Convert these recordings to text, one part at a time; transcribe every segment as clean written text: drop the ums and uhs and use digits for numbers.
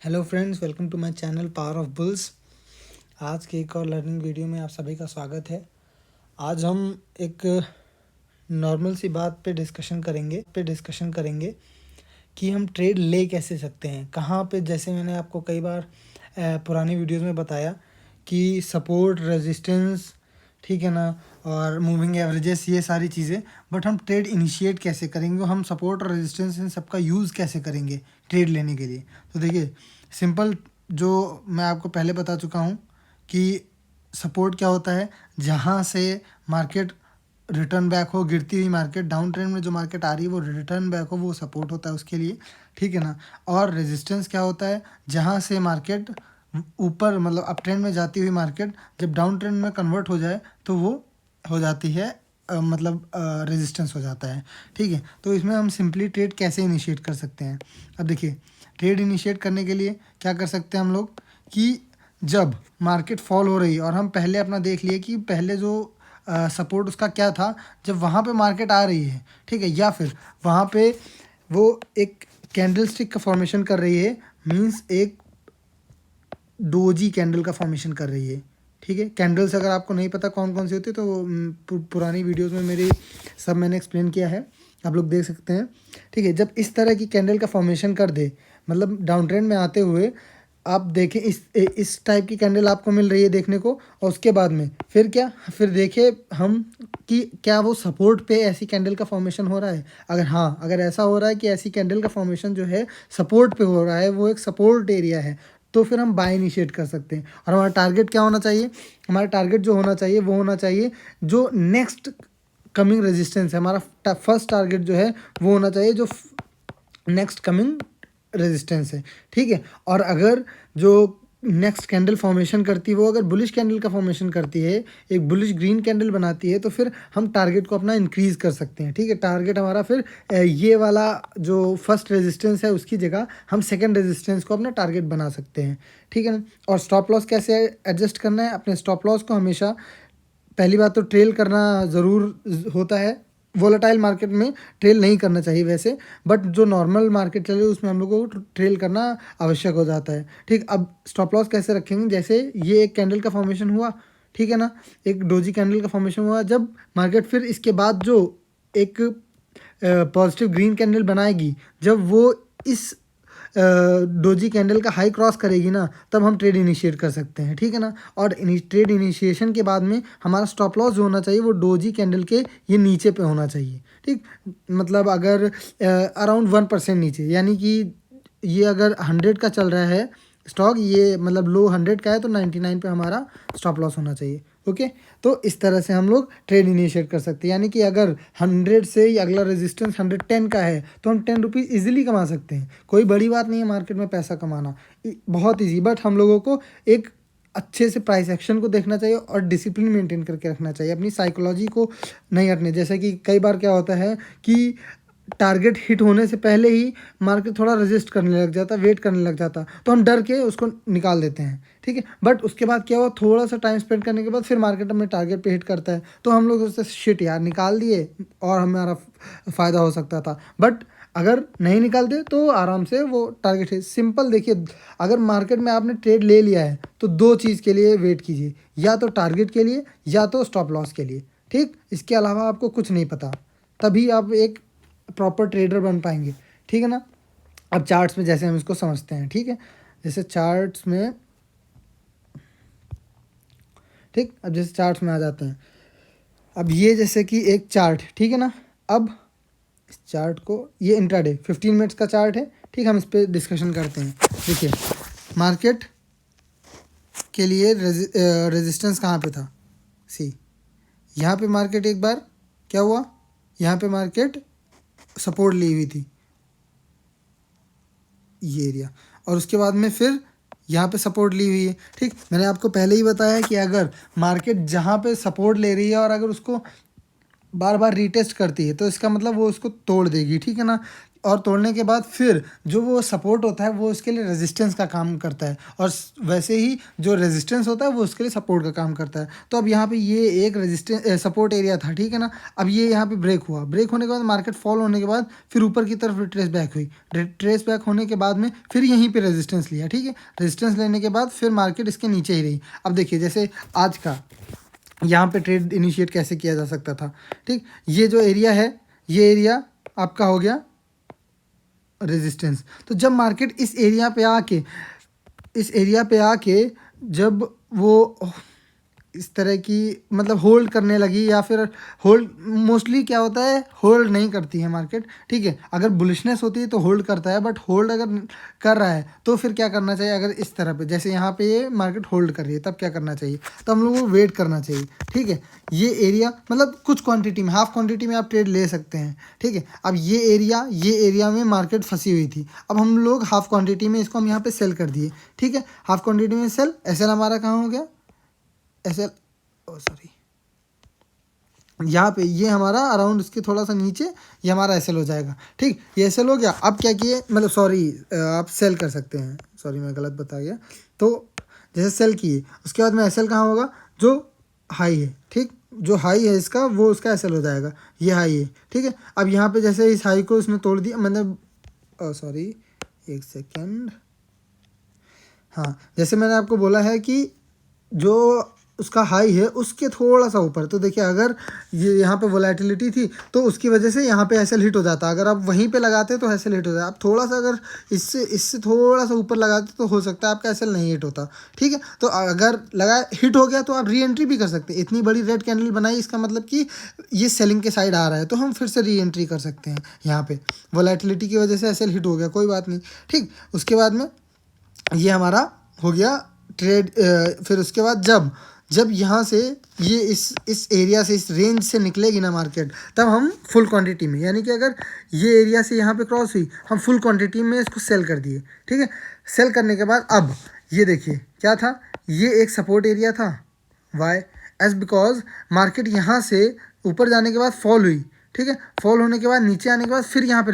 Hello friends, welcome to my channel power of bulls. आज के एक और लर्निंग वीडियो में आप सभी का स्वागत है। आज हम एक नॉर्मल सी बात पे डिस्कशन करेंगे कि हम ट्रेड ले कैसे सकते हैं, कहाँ पे। जैसे मैंने आपको कई बार पुरानी वीडियोस में बताया कि सपोर्ट, रेजिस्टेंस, ठीक है ना, और मूविंग एवरेजेस, ये सारी चीज़ें। बट हम ट्रेड इनिशिएट कैसे करेंगे, हम सपोर्ट और रेजिस्टेंस इन सबका यूज़ कैसे करेंगे ट्रेड लेने के लिए। तो देखिए, सिंपल, जो मैं आपको पहले बता चुका हूँ कि सपोर्ट क्या होता है, जहाँ से मार्केट रिटर्न बैक हो, गिरती हुई मार्केट, डाउन ट्रेंड में जो मार्केट आ रही है वो रिटर्न बैक हो, वो सपोर्ट होता है उसके लिए, ठीक है ना। और रेजिस्टेंस क्या होता है, जहाँ से मार्केट ऊपर, मतलब अप ट्रेंड में जाती हुई मार्केट जब डाउन ट्रेंड में कन्वर्ट हो जाए तो वो हो जाती है, मतलब रेजिस्टेंस हो जाता है, ठीक है। तो इसमें हम सिंपली ट्रेड कैसे इनिशिएट कर सकते हैं। अब देखिए, ट्रेड इनिशिएट करने के लिए क्या कर सकते हैं हम लोग कि जब मार्केट फॉल हो रही है और हम पहले अपना देख लिए कि पहले जो सपोर्ट उसका क्या था, जब वहाँ पे मार्केट आ रही है, ठीक है, या फिर वहाँ पे वो एक कैंडल स्टिक का फॉर्मेशन कर रही है, मींस एक डोजी कैंडल का फॉर्मेशन कर रही है, ठीक है। कैंडल्स अगर आपको नहीं पता कौन कौन सी होती है तो पुरानी वीडियोस में मेरी सब मैंने एक्सप्लेन किया है, आप लोग देख सकते हैं, ठीक है। जब इस तरह की कैंडल का फॉर्मेशन कर दे, मतलब डाउन ट्रेंड में आते हुए आप देखें, इस टाइप की कैंडल आपको मिल रही है देखने को, और उसके बाद में फिर देखें हम कि क्या वो सपोर्ट पे ऐसी कैंडल का फॉर्मेशन हो रहा है। अगर ऐसा हो रहा है कि ऐसी कैंडल का फॉर्मेशन जो है सपोर्ट पे हो रहा है, वो एक सपोर्ट एरिया है, तो फिर हम बाय इनिशिएट कर सकते हैं। और हमारा टारगेट क्या होना चाहिए, हमारा टारगेट जो होना चाहिए वो होना चाहिए जो नेक्स्ट कमिंग रेजिस्टेंस है, हमारा फर्स्ट टारगेट जो है वो होना चाहिए जो नेक्स्ट कमिंग रेजिस्टेंस है, ठीक है। और अगर जो नेक्स्ट कैंडल फॉर्मेशन करती है वो अगर बुलिश कैंडल का फॉर्मेशन करती है, एक बुलिश ग्रीन कैंडल बनाती है, तो फिर हम टारगेट को अपना इंक्रीज़ कर सकते हैं, ठीक है। टारगेट हमारा फिर ये वाला जो फर्स्ट रेजिस्टेंस है उसकी जगह हम सेकंड रेजिस्टेंस को अपना टारगेट बना सकते हैं, ठीक है ना। और स्टॉप लॉस कैसे एडजस्ट करना है, अपने स्टॉप लॉस को हमेशा, पहली बात तो ट्रेल करना ज़रूर होता है। वोलेटाइल मार्केट में ट्रेल नहीं करना चाहिए वैसे, बट जो नॉर्मल मार्केट चले उसमें हम लोगों को ट्रेल करना आवश्यक हो जाता है, ठीक। अब स्टॉप लॉस कैसे रखेंगे, जैसे ये एक कैंडल का फॉर्मेशन हुआ, ठीक है ना, एक डोजी कैंडल का फॉर्मेशन हुआ, जब मार्केट फिर इसके बाद जो एक पॉजिटिव ग्रीन कैंडल बनाएगी, जब वो इस डोजी कैंडल का हाई क्रॉस करेगी ना, तब हम ट्रेड इनिशिएट कर सकते हैं, ठीक है ना। और ट्रेड इनिशिएशन के बाद में हमारा स्टॉप लॉस जो होना चाहिए वो डोजी कैंडल के ये नीचे पे होना चाहिए, ठीक। मतलब अगर अराउंड 1% नीचे, यानी कि ये अगर 100 का चल रहा है स्टॉक, ये मतलब लो 100 का है, तो 99 पे हमारा स्टॉप लॉस होना चाहिए, ओके। तो इस तरह से हम लोग ट्रेड इनिशिएट कर सकते हैं, यानी कि अगर 100 से ही अगला रेजिस्टेंस 110 का है तो हम 10 रुपीज़ ईजिली कमा सकते हैं। कोई बड़ी बात नहीं है मार्केट में पैसा कमाना, बहुत ईजी। बट हम लोगों को एक अच्छे से प्राइस एक्शन को देखना चाहिए और डिसिप्लिन मेंटेन करके रखना चाहिए, अपनी साइकोलॉजी को नहीं हटने। जैसे कि कई बार क्या होता है कि टारगेट हिट होने से पहले ही मार्केट थोड़ा रेजिस्ट करने लग जाता, वेट करने लग जाता, तो हम डर के उसको निकाल देते हैं, ठीक है। बट उसके बाद क्या हुआ, थोड़ा सा टाइम स्पेंड करने के बाद फिर मार्केट हमें टारगेट पे हिट करता है, तो हम लोग उससे शिट यार निकाल दिए और हमारा फ़ायदा हो सकता था। बट अगर नहीं निकालते तो आराम से वो टारगेट है। सिंपल देखिए, अगर मार्केट में आपने ट्रेड ले लिया है तो दो चीज़ के लिए वेट कीजिए, या तो टारगेट के लिए या तो स्टॉप लॉस के लिए, ठीक। इसके अलावा आपको कुछ नहीं पता, तभी आप एक प्रॉपर ट्रेडर बन पाएंगे, ठीक है ना। अब चार्ट्स में जैसे हम इसको समझते हैं, ठीक है। जैसे चार्ट्स में, ठीक, अब जैसे चार्ट्स में आ जाते हैं। अब ये जैसे कि एक चार्ट, ठीक है ना। अब इस चार्ट को, ये इंट्राडे 15 मिनट्स का चार्ट है, ठीक। हम इस पर डिस्कशन करते हैं। देखिए, मार्केट के लिए रेजिस्टेंस कहाँ पे था, सी, यहाँ पे मार्केट एक बार क्या हुआ, यहाँ पे मार्केट सपोर्ट ली हुई थी, ये एरिया, और उसके बाद में फिर यहाँ पे सपोर्ट ली हुई है, ठीक। मैंने आपको पहले ही बताया कि अगर मार्केट जहाँ पे सपोर्ट ले रही है और अगर उसको बार बार रीटेस्ट करती है तो इसका मतलब वो उसको तोड़ देगी, ठीक है ना। और तोड़ने के बाद फिर जो वो सपोर्ट होता है वो उसके लिए रेजिस्टेंस का काम करता है, और वैसे ही जो रेजिस्टेंस होता है वो उसके लिए सपोर्ट का काम करता है। तो अब यहाँ पे ये एक रेजिस्टेंस सपोर्ट एरिया था, ठीक है ना। अब ये यहाँ पे ब्रेक हुआ, ब्रेक होने के बाद मार्केट फॉल होने के बाद फिर ऊपर की तरफ ट्रेस बैक हुई, ट्रेस बैक होने के बाद में फिर यहीं पे रेजिस्टेंस लिया, ठीक है। रेजिस्टेंस लेने के बाद फिर मार्केट इसके नीचे ही रही। अब देखिए जैसे आज का यहाँ पे ट्रेड इनिशिएट कैसे किया जा सकता था, ठीक। ये जो एरिया है, ये एरिया आपका हो गया रेजिस्टेंस। तो जब मार्केट इस एरिया पे आके जब वो इस तरह की मतलब होल्ड करने लगी, या फिर होल्ड, मोस्टली क्या होता है होल्ड नहीं करती है मार्केट, ठीक है। अगर बुलिशनेस होती है तो होल्ड करता है, बट होल्ड अगर कर रहा है तो फिर क्या करना चाहिए, अगर इस तरह पे जैसे यहाँ पे ये मार्केट होल्ड कर रही है तब क्या करना चाहिए, तो हम लोगों को वेट करना चाहिए, ठीक है। ये एरिया मतलब कुछ क्वांटिटी में, हाफ क्वांटिटी में आप ट्रेड ले सकते हैं, ठीक है। अब ये एरिया में मार्केट फंसी हुई थी, अब हम लोग हाफ क्वांटिटी में इसको हम यहाँ पे सेल कर दिए, ठीक है। हाफ क्वांटिटी में सेल, एसएल हमारा कहाँ हो गया, एसएल सॉरी यहाँ पे ये हमारा अराउंड उसके थोड़ा सा नीचे ये हमारा एसएल हो जाएगा, ठीक। ये एसएल हो गया। अब क्या किए, मतलब सॉरी आप सेल कर सकते हैं, सॉरी मैं गलत बता गया। तो जैसे सेल किए उसके बाद में एसएल कहाँ होगा, जो हाई है, ठीक, जो हाई है इसका वो उसका एसएल हो जाएगा, ये हाई है, ठीक है। अब यहाँ पे जैसे इस हाई को उसने तोड़ दिया, मतलब सॉरी एक सेकेंड, हाँ जैसे मैंने आपको बोला है कि जो उसका हाई है उसके थोड़ा सा ऊपर, तो देखिए अगर ये यहाँ पे वोलेटिलिटी थी तो उसकी वजह से यहाँ पे एसएल हिट हो जाता, अगर आप वहीं पे लगाते तो एसएल हिट हो जाता। आप थोड़ा सा अगर इससे थोड़ा सा ऊपर लगाते तो हो सकता है आपका एसएल नहीं हिट होता, ठीक है। तो अगर लगा हिट हो गया तो आप री एंट्री भी कर सकते हैं। इतनी बड़ी रेड कैंडल बनाई, इसका मतलब कि ये सेलिंग के साइड आ रहा है, तो हम फिर से री एंट्री कर सकते हैं। यहाँ पे वोलेटिलिटी की वजह से एसएल हिट हो गया, कोई बात नहीं, ठीक। उसके बाद में ये हमारा हो गया ट्रेड। फिर उसके बाद जब यहाँ से ये इस एरिया से, इस रेंज से निकलेगी ना मार्केट, तब हम फुल क्वांटिटी में, यानी कि अगर ये एरिया से यहाँ पे क्रॉस हुई, हम फुल क्वांटिटी में इसको सेल कर दिए, ठीक है। सेल करने के बाद अब ये देखिए क्या था, ये एक सपोर्ट एरिया था, वाई एज बिकॉज मार्केट यहाँ से ऊपर जाने के बाद फॉल हुई, ठीक है। फॉल होने के बाद नीचे आने के बाद फिर यहाँ पे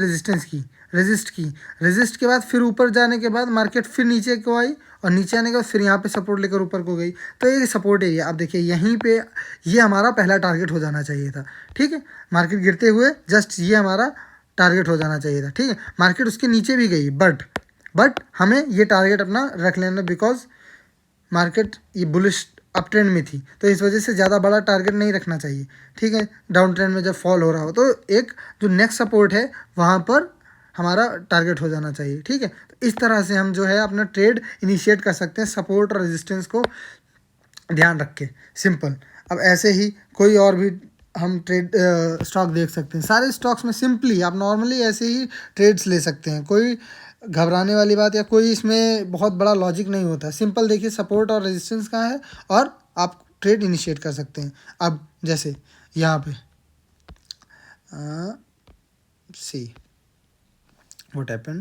रेजिस्ट के बाद फिर ऊपर जाने के बाद मार्केट फिर नीचे को आई, और नीचे आने के बाद फिर यहाँ पे सपोर्ट लेकर ऊपर को गई। तो ये सपोर्ट एरिया, अब देखिए यहीं पे ये हमारा पहला टारगेट हो जाना चाहिए था, ठीक है। मार्केट गिरते हुए जस्ट ये हमारा टारगेट हो जाना चाहिए था, ठीक है। मार्केट उसके नीचे भी गई, बट हमें ये टारगेट अपना रख लेना, बिकॉज मार्केट ये बुलिश अप ट्रेंड में थी, तो इस वजह से ज़्यादा बड़ा टारगेट नहीं रखना चाहिए, ठीक है। डाउन ट्रेंड में जब फॉल हो रहा हो तो एक जो नेक्स्ट सपोर्ट है वहाँ पर हमारा टारगेट हो जाना चाहिए, ठीक है। तो इस तरह से हम जो है अपना ट्रेड इनिशिएट कर सकते हैं, सपोर्ट और रेजिस्टेंस को ध्यान रख के, सिंपल। अब ऐसे ही कोई और भी हम ट्रेड स्टॉक देख सकते हैं। सारे स्टॉक्स में सिंपली आप नॉर्मली ऐसे ही ट्रेड्स ले सकते हैं, कोई घबराने वाली बात या कोई इसमें बहुत बड़ा लॉजिक नहीं होता। सिंपल देखिए सपोर्ट और रेजिस्टेंस कहाँ है और आप ट्रेड इनिशिएट कर सकते हैं। अब जैसे यहाँ पे see what happened,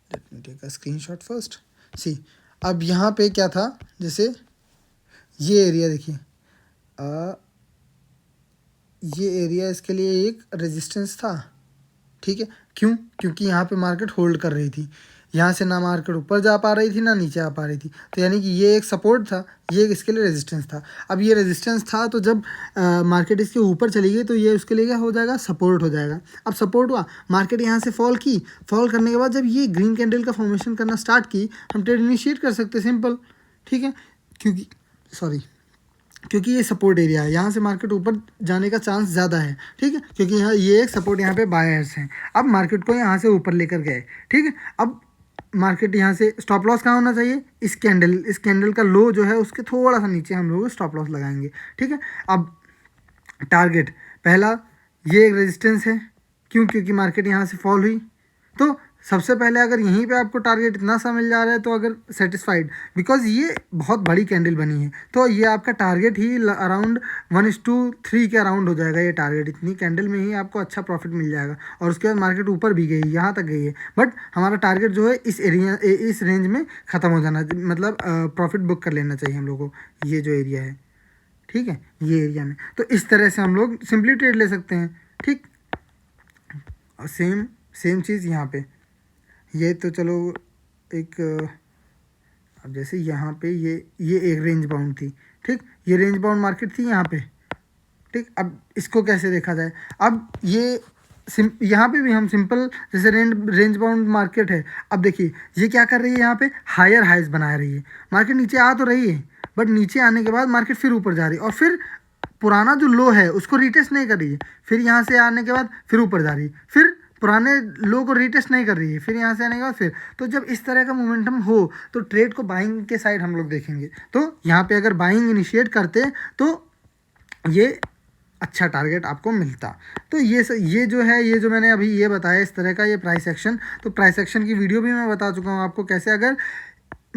let me take a screenshot first. See अब यहाँ पे क्या था, जैसे ये एरिया देखिए, ये एरिया इसके लिए एक रेजिस्टेंस था, ठीक है। क्यों, क्योंकि यहाँ पे मार्केट होल्ड कर रही थी, यहाँ से ना मार्केट ऊपर जा पा रही थी ना नीचे आ पा रही थी, तो यानी कि ये एक सपोर्ट था, ये इसके लिए रेजिस्टेंस था। अब ये रेजिस्टेंस था तो जब मार्केट इसके ऊपर चली गई तो ये उसके लिए क्या हो जाएगा, सपोर्ट हो जाएगा। अब सपोर्ट हुआ, मार्केट यहाँ से फॉल की, फॉल करने के बाद जब ये ग्रीन कैंडल का फॉर्मेशन करना स्टार्ट की, हम ट्रेड इनिशिएट कर सकते, सिंपल, ठीक है। क्योंकि ये सपोर्ट एरिया है, यहाँ से मार्केट ऊपर जाने का चांस ज़्यादा है, ठीक है, क्योंकि यहाँ ये एक सपोर्ट, यहाँ पे बायर्स हैं। अब मार्केट को यहाँ से ऊपर लेकर गए, ठीक है। अब मार्केट यहाँ से स्टॉप लॉस कहाँ होना चाहिए, इस कैंडल का लो जो है उसके थोड़ा सा नीचे हम लोग स्टॉप लॉस लगाएंगे, ठीक है। अब टारगेट पहला ये एक रेजिस्टेंस है, क्योंकि मार्केट यहाँ से फॉल हुई, तो सबसे पहले अगर यहीं पे आपको टारगेट इतना सा मिल जा रहा है तो अगर सेटिस्फाइड, बिकॉज ये बहुत बड़ी कैंडल बनी है, तो ये आपका टारगेट ही अराउंड 1:3 के अराउंड हो जाएगा। ये टारगेट इतनी कैंडल में ही आपको अच्छा प्रॉफिट मिल जाएगा, और उसके बाद मार्केट ऊपर भी गई, यहाँ तक गई है, बट हमारा टारगेट जो है इस रेंज में ख़त्म हो जाना, मतलब प्रॉफिट बुक कर लेना चाहिए हम लोग को, ये जो एरिया है, ठीक है, ये एरिया में। तो इस तरह से हम लोग सिंपली ट्रेड ले सकते हैं, ठीक। सेम सेम चीज़ यहाँ पे, ये तो चलो एक, अब जैसे यहाँ पे ये एक रेंज बाउंड थी, ठीक, ये रेंज बाउंड मार्केट थी यहाँ पे, ठीक। अब इसको कैसे देखा जाए, अब ये यहाँ पे भी हम सिंपल, जैसे रेंज बाउंड मार्केट है, अब देखिए ये क्या कर रही है, यहाँ पे हायर हाइज बना रही है, मार्केट नीचे आ तो रही है, बट नीचे आने के बाद मार्केट फिर ऊपर जा रही है, और फिर पुराना जो लो है उसको रीटेस्ट नहीं कर रही है, फिर यहाँ से आने के बाद फिर ऊपर जा रही है, फिर पुराने लो को रीटेस्ट नहीं कर रही है, फिर यहाँ से आने के बाद फिर, तो जब इस तरह का मोमेंटम हो तो ट्रेड को बाइंग के साइड हम लोग देखेंगे। तो यहाँ पे अगर बाइंग इनिशिएट करते तो ये अच्छा टारगेट आपको मिलता। तो ये जो है, ये जो मैंने अभी ये बताया इस तरह का, ये प्राइस एक्शन, तो प्राइस एक्शन की वीडियो भी मैं बता चुका हूँ आपको, कैसे अगर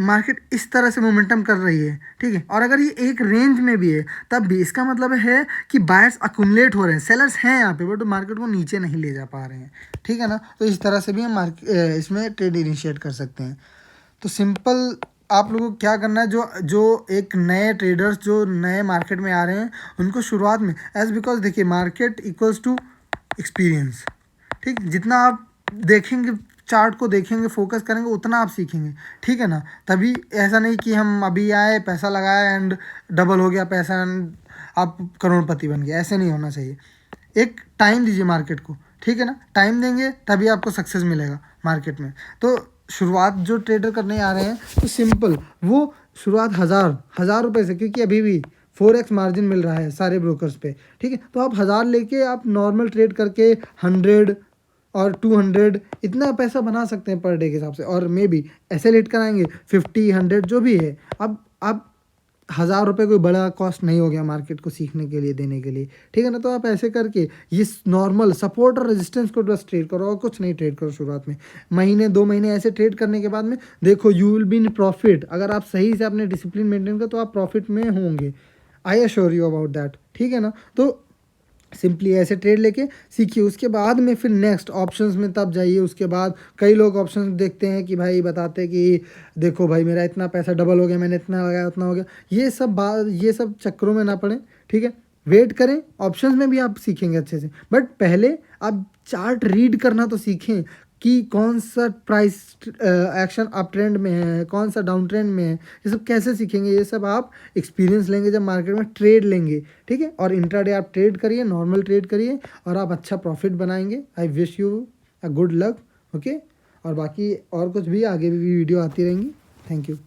मार्केट इस तरह से मोमेंटम कर रही है, ठीक है, और अगर ये एक रेंज में भी है तब भी इसका मतलब है कि बायर्स अकुमुलेट हो रहे हैं, सेलर्स हैं यहाँ पे, बट मार्केट को नीचे नहीं ले जा पा रहे हैं, ठीक है ना। तो इस तरह से भी हम इसमें ट्रेड इनिशिएट कर सकते हैं। तो सिंपल आप लोगों को क्या करना है, जो एक नए ट्रेडर्स जो नए मार्केट में आ रहे हैं उनको शुरुआत में, एज बिकॉज देखिए मार्केट इक्वल्स टू एक्सपीरियंस, ठीक, जितना आप देखेंगे, चार्ट को देखेंगे, फोकस करेंगे, उतना आप सीखेंगे, ठीक है ना। तभी ऐसा नहीं कि हम अभी आए, पैसा लगाया एंड डबल हो गया पैसा एंड आप करोड़पति बन गए, ऐसे नहीं होना चाहिए। एक टाइम दीजिए मार्केट को, ठीक है ना, टाइम देंगे तभी आपको सक्सेस मिलेगा मार्केट में। तो शुरुआत जो ट्रेडर करने आ रहे हैं तो सिंपल वो शुरुआत हज़ार रुपये से, क्योंकि अभी भी 4x मार्जिन मिल रहा है सारे ब्रोकर्स पे, ठीक है। तो आप 1000 लेके आप नॉर्मल ट्रेड करके 100 और 200 इतना पैसा बना सकते हैं पर डे के हिसाब से, और मे बी ऐसे लेट कराएंगे 50 100 जो भी है। अब 1000 रुपये कोई बड़ा कॉस्ट नहीं हो गया मार्केट को सीखने के लिए, देने के लिए, ठीक है ना। तो आप ऐसे करके ये नॉर्मल सपोर्ट और रेजिस्टेंस को बस ट्रेड करो और कुछ नहीं ट्रेड करो शुरुआत में। महीने 2 महीने ऐसे ट्रेड करने के बाद में देखो you will be in profit. अगर आप सही से अपने डिसिप्लिन मेंटेन करो तो आप प्रॉफिट में होंगे, I assure you about that, ठीक है ना। तो सिंपली ऐसे ट्रेड लेके सीखिए, उसके बाद में फिर नेक्स्ट ऑप्शंस में तब जाइए। उसके बाद कई लोग ऑप्शंस देखते हैं कि भाई बताते हैं कि देखो भाई मेरा इतना पैसा डबल हो गया, मैंने इतना लगाया उतना हो गया, ये सब चक्करों में ना पड़े, ठीक है। वेट करें, ऑप्शंस में भी आप सीखेंगे अच्छे से, बट पहले आप चार्ट रीड करना तो सीखें कि कौन सा प्राइस एक्शन अप ट्रेंड में है, कौन सा डाउन ट्रेंड में है, ये सब कैसे सीखेंगे, ये सब आप एक्सपीरियंस लेंगे जब मार्केट में ट्रेड लेंगे, ठीक है। और इंट्राडे आप ट्रेड करिए, नॉर्मल ट्रेड करिए और आप अच्छा प्रॉफिट बनाएंगे। I wish you a good luck, okay. और बाकी और कुछ भी आगे भी वीडियो आती रहेंगी। Thank you.